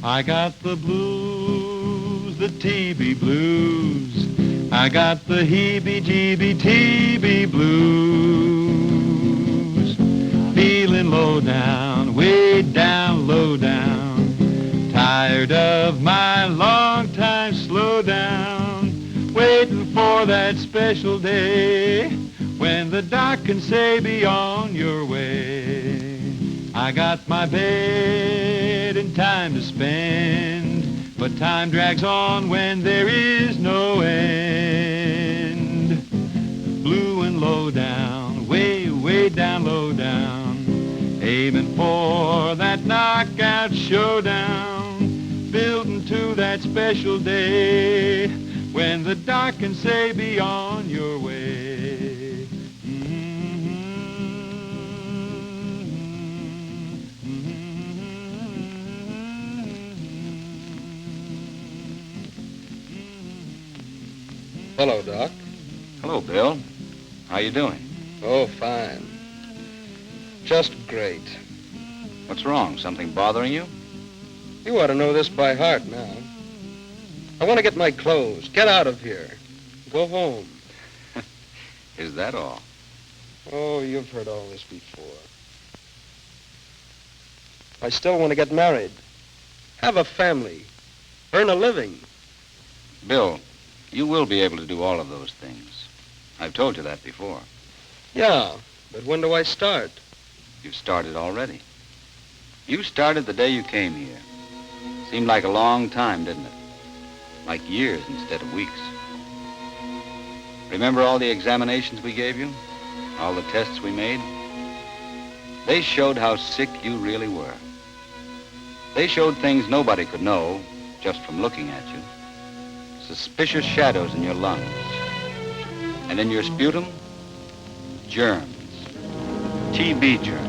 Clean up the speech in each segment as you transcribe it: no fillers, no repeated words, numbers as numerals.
I got the blues, the TB blues. I got the heebie-jeebie-TB blues. Feeling low down, way down, low down. Tired of my long time slow down. Waiting for that special day when the doc can say be on your way. I got my bed and time to spend, but time drags on when there is no end. Blue and low down, way, way down, low down, aiming for that knockout showdown, building to that special day when the doc can say be on your way. Hello, Doc. Hello, Bill. How you doing? Oh, fine. Just great. What's wrong? Something bothering you? You ought to know this by heart now. I want to get my clothes, get out of here, go home. Is that all? Oh, you've heard all this before. I still want to get married, have a family, earn a living. Bill, you will be able to do all of those things. I've told you that before. Yeah, but when do I start? You've started already. You started the day you came here. Seemed like a long time, didn't it? Like years instead of weeks. Remember all the examinations we gave you? All the tests we made? They showed how sick you really were. They showed things nobody could know just from looking at you. Suspicious shadows in your lungs. And in your sputum, germs. TB germs.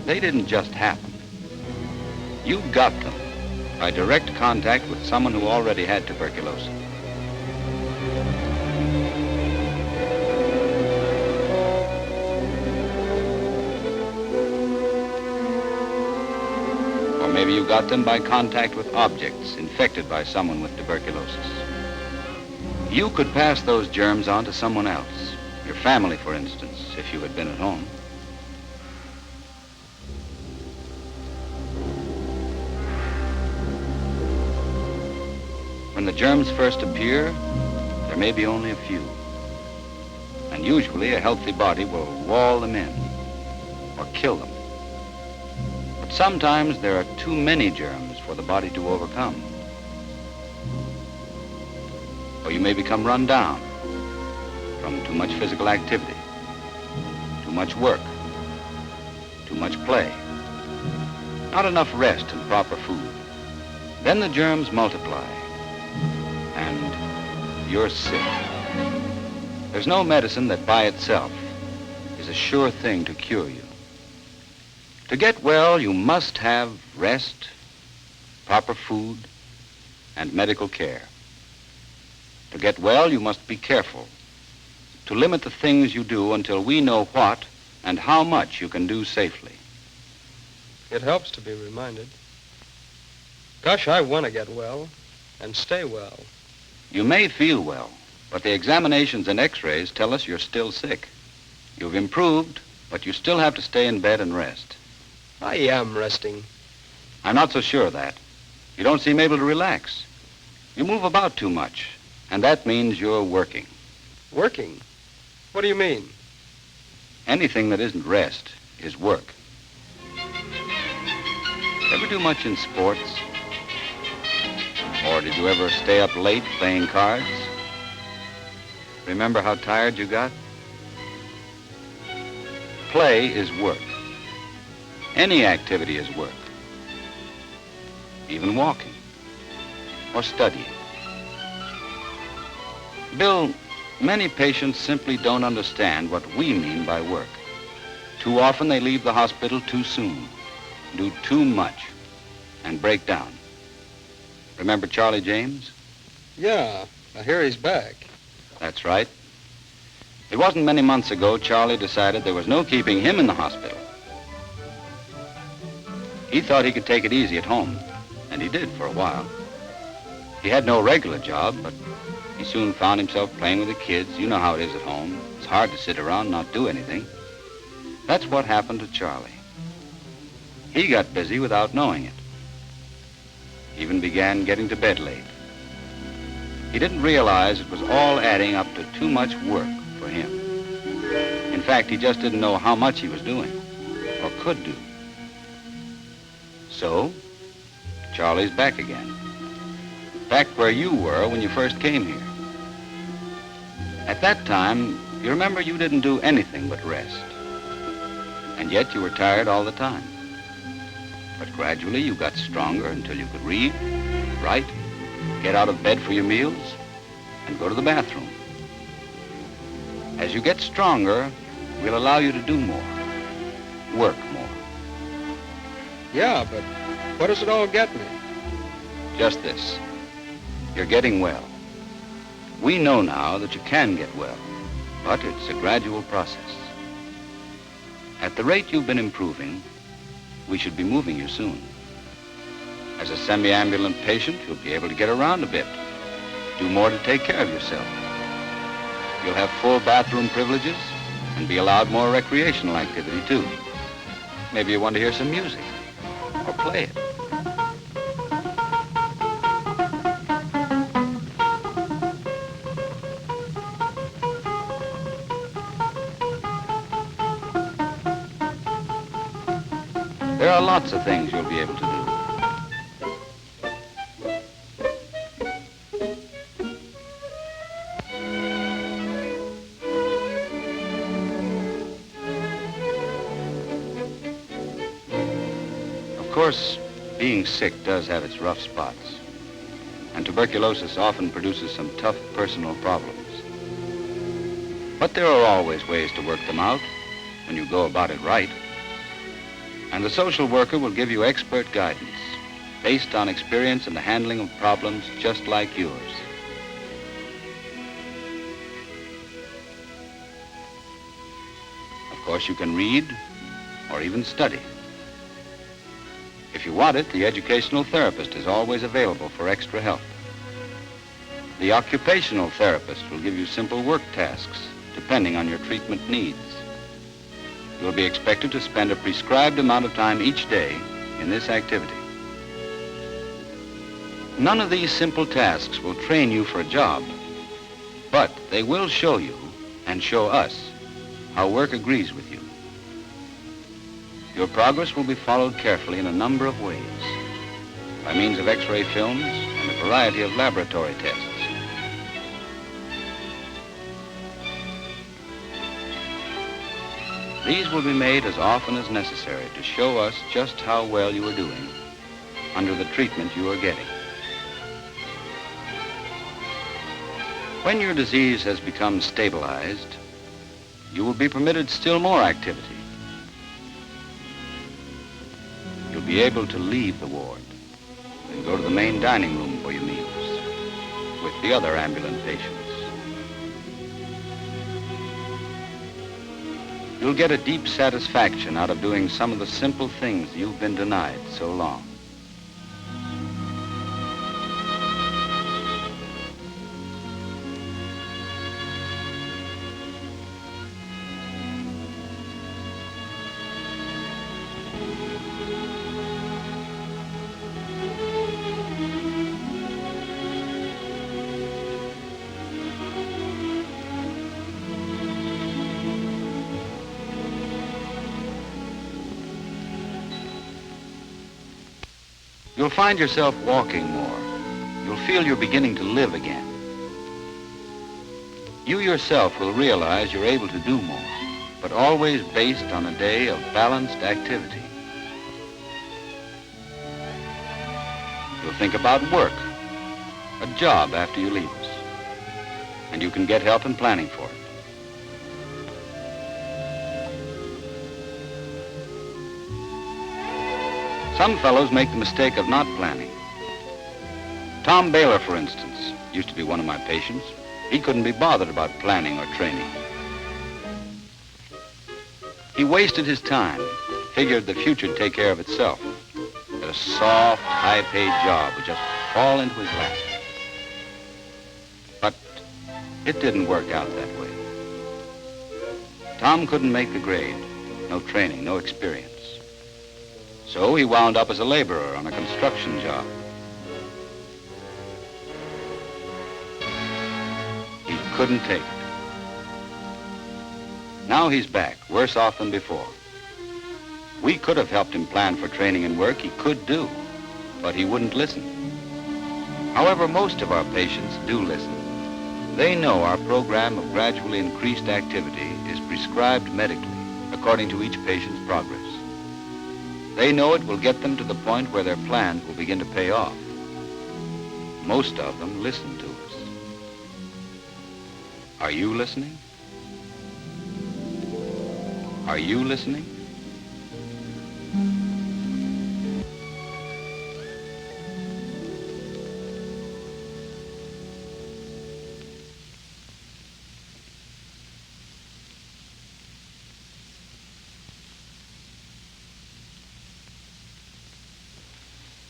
They didn't just happen. You got them by direct contact with someone who already had tuberculosis. Or maybe you got them by contact with objects infected by someone with tuberculosis. You could pass those germs on to someone else, your family, for instance, if you had been at home. When the germs first appear, there may be only a few. And usually a healthy body will wall them in or kill them. But sometimes there are too many germs for the body to overcome. Or you may become run down from too much physical activity, too much work, too much play, not enough rest and proper food. Then the germs multiply. And you're sick. There's no medicine that by itself is a sure thing to cure you. To get well, you must have rest, proper food, and medical care. To get well, you must be careful. To limit the things you do until we know what and how much you can do safely. It helps to be reminded. Gosh, I want to get well and stay well. You may feel well, but the examinations and x-rays tell us you're still sick. You've improved, but you still have to stay in bed and rest. I am resting. I'm not so sure of that. You don't seem able to relax. You move about too much, and that means you're working. Working? What do you mean? Anything that isn't rest is work. Ever do much in sports? Or did you ever stay up late playing cards? Remember how tired you got? Play is work. Any activity is work. Even walking or studying. Bill, many patients simply don't understand what we mean by work. Too often they leave the hospital too soon, do too much, and break down. Remember Charlie James? Yeah, I hear he's back. That's right. It wasn't many months ago Charlie decided there was no keeping him in the hospital. He thought he could take it easy at home. And he did for a while. He had no regular job, but he soon found himself playing with the kids. You know how it is at home. It's hard to sit around and not do anything. That's what happened to Charlie. He got busy without knowing it. Even began getting to bed late. He didn't realize it was all adding up to too much work for him. In fact, he just didn't know how much he was doing or could do. So, Charlie's back again. Back where you were when you first came here. At that time, you remember you didn't do anything but rest. And yet you were tired all the time. But gradually you got stronger until you could read, write, get out of bed for your meals, and go to the bathroom. As you get stronger, we'll allow you to do more, work more. Yeah, but what does it all get me? Just this. You're getting well. We know now that you can get well, but it's a gradual process. At the rate you've been improving, we should be moving you soon. As a semi-ambulant patient, you'll be able to get around a bit, do more to take care of yourself. You'll have full bathroom privileges and be allowed more recreational activity, too. Maybe you want to hear some music or play it. There are lots of things you'll be able to do. Of course, being sick does have its rough spots, and tuberculosis often produces some tough personal problems. But there are always ways to work them out when you go about it right. And the social worker will give you expert guidance based on experience in the handling of problems just like yours. Of course, you can read or even study. If you want it, the educational therapist is always available for extra help. The occupational therapist will give you simple work tasks depending on your treatment needs. You'll be expected to spend a prescribed amount of time each day in this activity. None of these simple tasks will train you for a job, but they will show you and show us how work agrees with you. Your progress will be followed carefully in a number of ways, by means of X-ray films and a variety of laboratory tests. These will be made as often as necessary to show us just how well you are doing under the treatment you are getting. When your disease has become stabilized, you will be permitted still more activity. You'll be able to leave the ward and go to the main dining room for your meals with the other ambulant patients. You'll get a deep satisfaction out of doing some of the simple things you've been denied so long. You'll find yourself walking more. You'll feel you're beginning to live again. You yourself will realize you're able to do more, but always based on a day of balanced activity. You'll think about work, a job after you leave us, and you can get help in planning for it. Some fellows make the mistake of not planning. Tom Baylor, for instance, used to be one of my patients. He couldn't be bothered about planning or training. He wasted his time, figured the future'd take care of itself, that a soft, high-paid job would just fall into his lap. But it didn't work out that way. Tom couldn't make the grade. No training, no experience. So he wound up as a laborer on a construction job. He couldn't take it. Now he's back, worse off than before. We could have helped him plan for training and work. He could do, but he wouldn't listen. However, most of our patients do listen. They know our program of gradually increased activity is prescribed medically according to each patient's progress. They know it will get them to the point where their plans will begin to pay off. Most of them listen to us. Are you listening? Are you listening?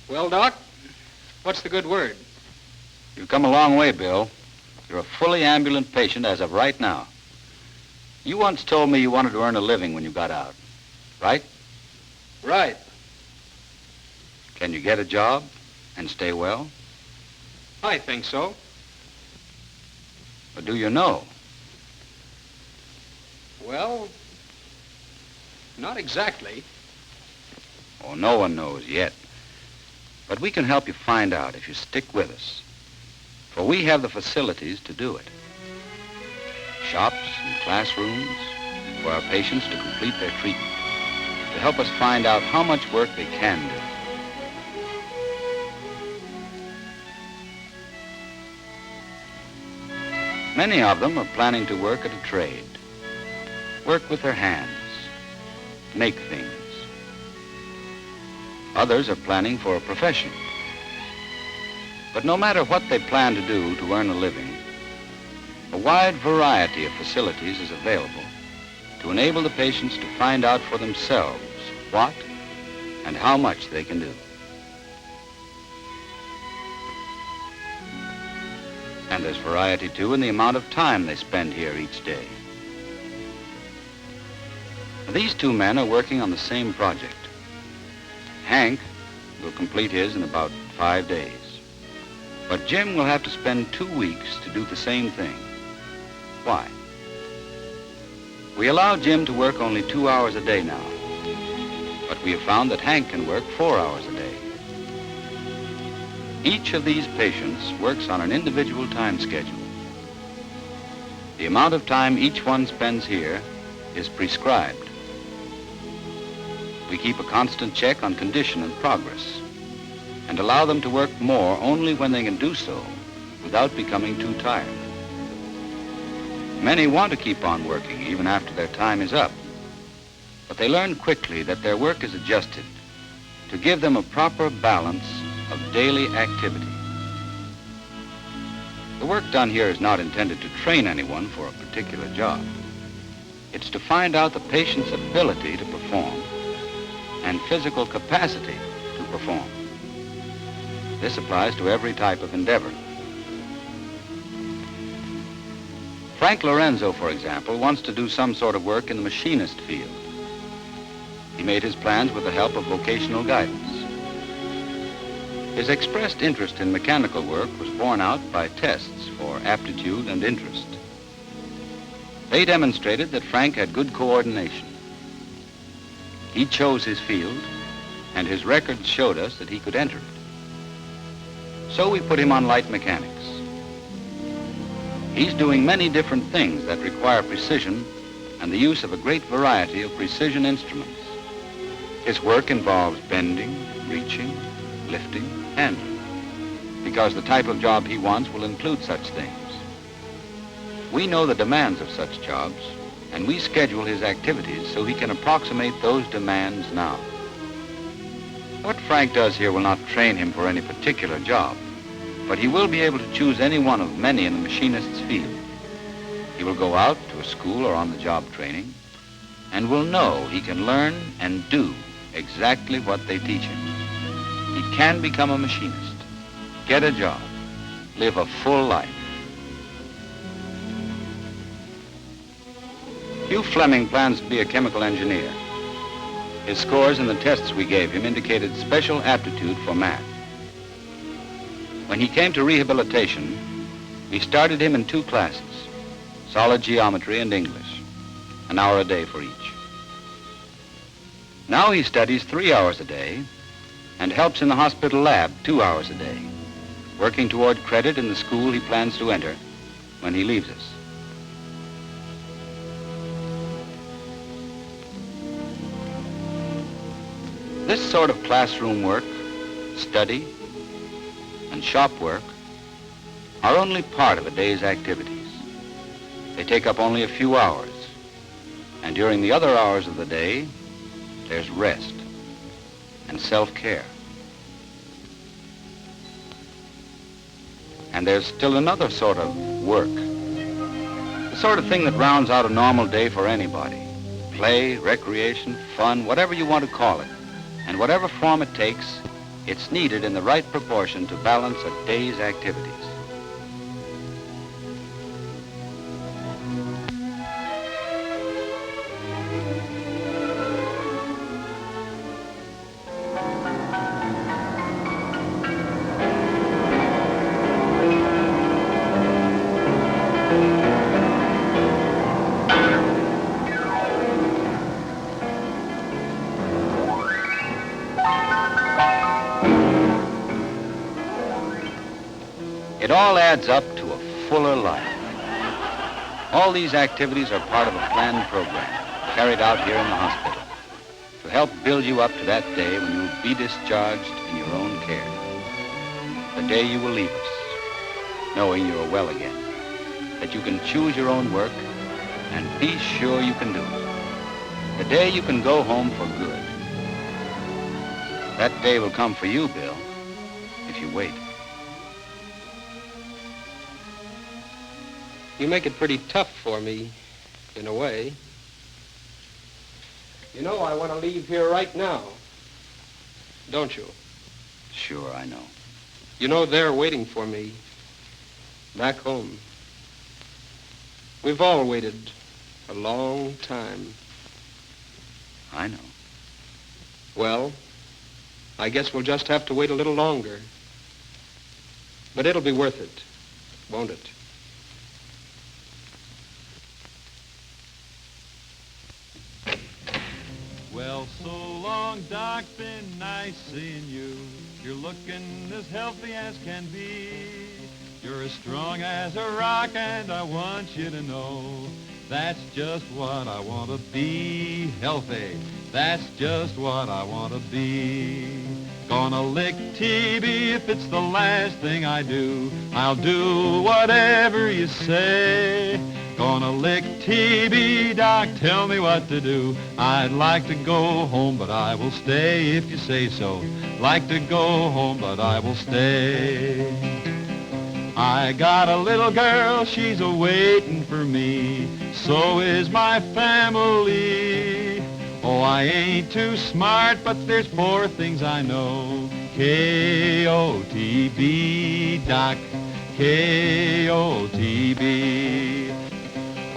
Well, Doc, what's the good word? You've come a long way, Bill. You're a fully ambulant patient as of right now. You once told me you wanted to earn a living when you got out, right? Right. Can you get a job and stay well? I think so. But do you know? Well, not exactly. Oh, no one knows yet. But we can help you find out if you stick with us. For we have the facilities to do it. Shops and classrooms for our patients to complete their treatment, to help us find out how much work they can do. Many of them are planning to work at a trade, work with their hands, make things. Others are planning for a profession. But no matter what they plan to do to earn a living, a wide variety of facilities is available to enable the patients to find out for themselves what and how much they can do. And there's variety, too, in the amount of time they spend here each day. These two men are working on the same project. Hank will complete his in about 5 days. But Jim will have to spend 2 weeks to do the same thing. Why? We allow Jim to work only 2 hours a day now. But we have found that Hank can work 4 hours a day. Each of these patients works on an individual time schedule. The amount of time each one spends here is prescribed. We keep a constant check on condition and progress and allow them to work more only when they can do so without becoming too tired. Many want to keep on working even after their time is up, but they learn quickly that their work is adjusted to give them a proper balance of daily activity. The work done here is not intended to train anyone for a particular job. It's to find out the patient's ability to perform and physical capacity to perform. This applies to every type of endeavor. Frank Lorenzo, for example, wants to do some sort of work in the machinist field. He made his plans with the help of vocational guidance. His expressed interest in mechanical work was borne out by tests for aptitude and interest. They demonstrated that Frank had good coordination. He chose his field, and his records showed us that he could enter it. So we put him on light mechanics. He's doing many different things that require precision and the use of a great variety of precision instruments. His work involves bending, reaching, lifting, handling, because the type of job he wants will include such things. We know the demands of such jobs, and we schedule his activities so he can approximate those demands now. What Frank does here will not train him for any particular job, but he will be able to choose any one of many in the machinist's field. He will go out to a school or on-the-job training and will know he can learn and do exactly what they teach him. He can become a machinist, get a job, live a full life. Hugh Fleming plans to be a chemical engineer. His scores in the tests we gave him indicated special aptitude for math. When he came to rehabilitation, we started him in 2 classes, solid geometry and English, an hour a day for each. Now he studies 3 hours a day and helps in the hospital lab 2 hours a day, working toward credit in the school he plans to enter when he leaves us. This sort of classroom work, study, and shop work are only part of a day's activities. They take up only a few hours, and during the other hours of the day, there's rest and self-care. And there's still another sort of work, the sort of thing that rounds out a normal day for anybody. Play, recreation, fun, whatever you want to call it. And whatever form it takes, it's needed in the right proportion to balance a day's activities. It all adds up to a fuller life. All these activities are part of a planned program carried out here in the hospital to help build you up to that day when you will be discharged in your own care. The day you will leave us, knowing you are well again, that you can choose your own work and be sure you can do it. The day you can go home for good. That day will come for you, Bill, if you wait. You make it pretty tough for me, in a way. You know, I want to leave here right now. Don't you? Sure, I know. You know, they're waiting for me back home. We've all waited a long time. I know. Well, I guess we'll just have to wait a little longer. But it'll be worth it, won't it? Well, so long, Doc, been nice seeing you. You're looking as healthy as can be. You're as strong as a rock, and I want you to know that's just what I want to be, healthy. That's just what I want to be. Gonna lick TB if it's the last thing I do. I'll do whatever you say. Gonna lick TB, Doc, tell me what to do. I'd like to go home, but I will stay if you say so. Like to go home, but I will stay. I got a little girl, she's a-waiting for me. So is my family. Oh, I ain't too smart, but there's 4 things I know. K-O-T-B, Doc, K-O-T-B.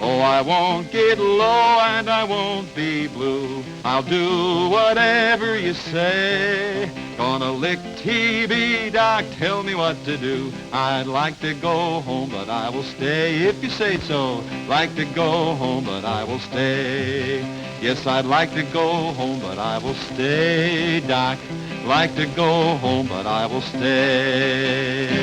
Oh, I won't get low and I won't be blue. I'll do whatever you say. Gonna lick TB, Doc, tell me what to do. I'd like to go home, but I will stay if you say so. Like to go home, but I will stay. Yes, I'd like to go home, but I will stay, Doc. Like to go home, but I will stay.